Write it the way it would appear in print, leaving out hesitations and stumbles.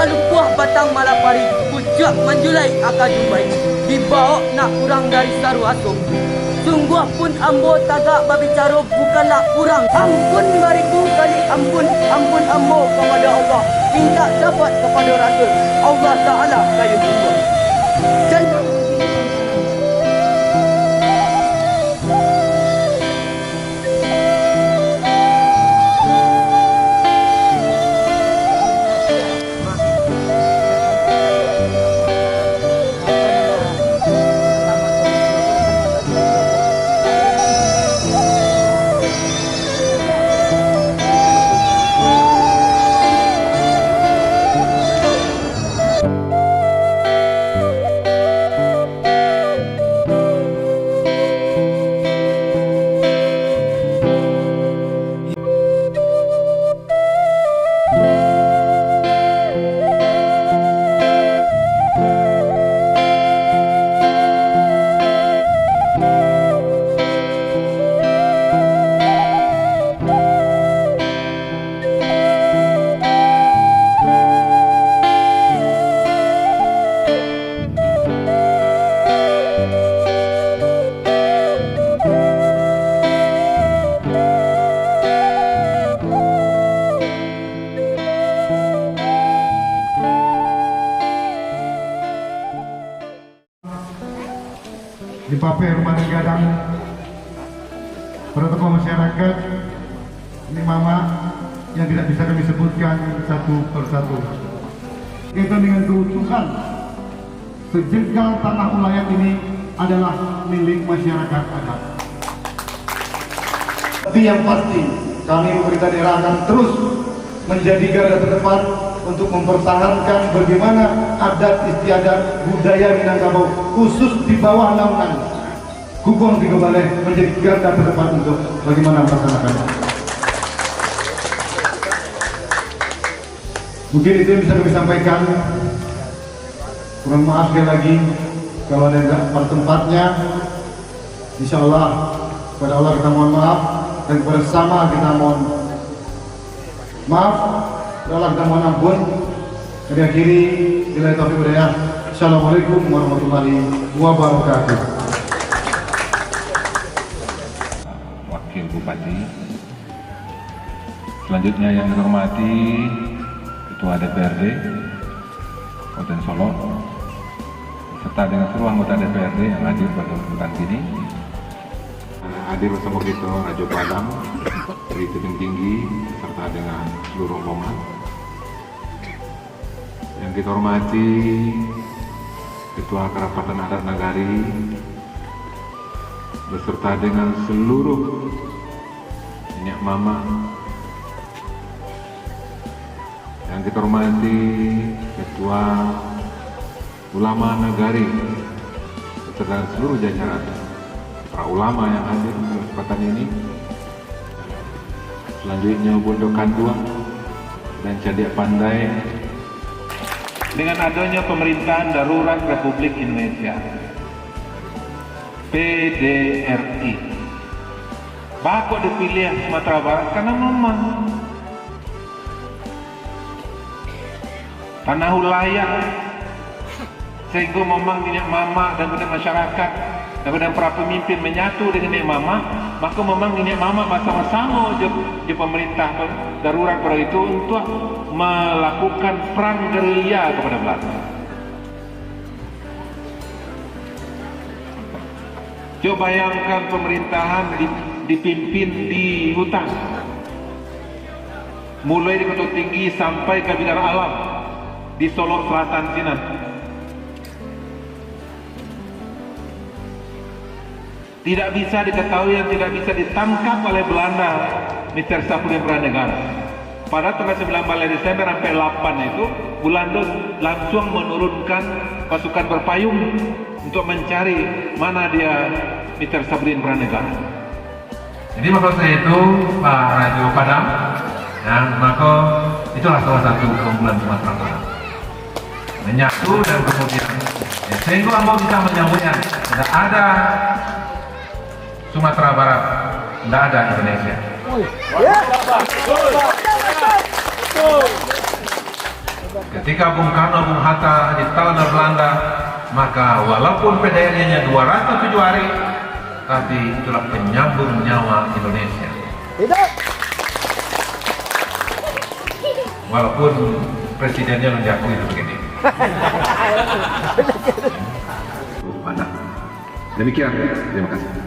Lupuah batang malapari pucuk menjulai akan jumpai dibawa nak kurang dari saru asum. Sungguh pun ambo tagak babicaro bukanlah kurang. Ampun bariku kali ampun, ampun ambo kepada Allah. Minta dapat kepada Rasul Allah Ta'ala kayu semua. Di Pape Rumah Gadang, para tokoh masyarakat, ini mama yang tidak bisa kami sebutkan satu persatu. Kita dengan keutuhan sejengkal tanah ulayat ini adalah milik masyarakat adat. Tapi yang pasti kami pemerintah daerah akan terus menjadi garda terdepan untuk mempertahankan bagaimana adat istiadat budaya Minangkabau khusus di bawah naungan Gugong Tigo Baleh menjadi garda terdepan untuk bagaimana melaksanakannya. Mungkin itu yang bisa kami sampaikan. Kurang maaf sekali lagi kalau ada yang pada tempatnya. Insya Allah kepada Allah kita mohon maaf dan kepada sesama kita mohon maaf. Allah kita mohon ampun. Kami akhiri bila taufiq hidayah. Assalamualaikum warahmatullahi wabarakatuh. Wakil Bupati, selanjutnya yang dihormati Ketua DPRD Kabupaten Solo serta dengan seluruh anggota DPRD yang hadir pada kesempatan ini. Hadir bersama kita Raja Padang dari Tebing Tinggi serta dengan seluruh rombongan. Yang kita hormati Ketua Kerapatan Adat Nagari beserta dengan seluruh minyak mama. Yang kita hormati Ketua Ulama Nagari beserta dengan seluruh jajaran para ulama yang hadir pada kesempatan ini. Selanjutnya Bondo Kandua dan Cadiak Pandai. Dengan adanya pemerintahan darurat Republik Indonesia PDRI, bakok dipilih Sumatera Barat karena memang tanah wilayah sehingga memang minyak mama dan kemudian masyarakat dan kemudian para pemimpin menyatu dengan minyak mama, maka memang minyak mama bersama-sama di pemerintah darurat pada itu untuk melakukan perang gerilya kepada Belanda. Coba bayangkan pemerintahan dipimpin di hutan, mulai di Kota Tinggi sampai ke Bidara Alam di Solo Selatan sini. Tidak bisa diketahui dan tidak bisa ditangkap oleh Belanda, Mr. Sapudin Pranegara. pada tanggal 9 Desember sampai 8 itu Belanda langsung menurunkan pasukan berpayung untuk mencari mana dia Mr. Sabrin Pranegara. Jadi maksud saya itu Pak Radio Padang, dan maka itulah salah satu keunggulan Sumatera Barat. Menyatu dan kemudian sehingga Ambo bisa menyambutnya. Tidak ada Sumatera Barat, tidak ada Indonesia. Ketika Bung Karno, Bung Hatta ditawan oleh Belanda, maka walaupun PDN-nya 207 hari, tapi itulah penyambung nyawa Indonesia. Walaupun presidennya menjakui itu begini. Demikian, terima kasih.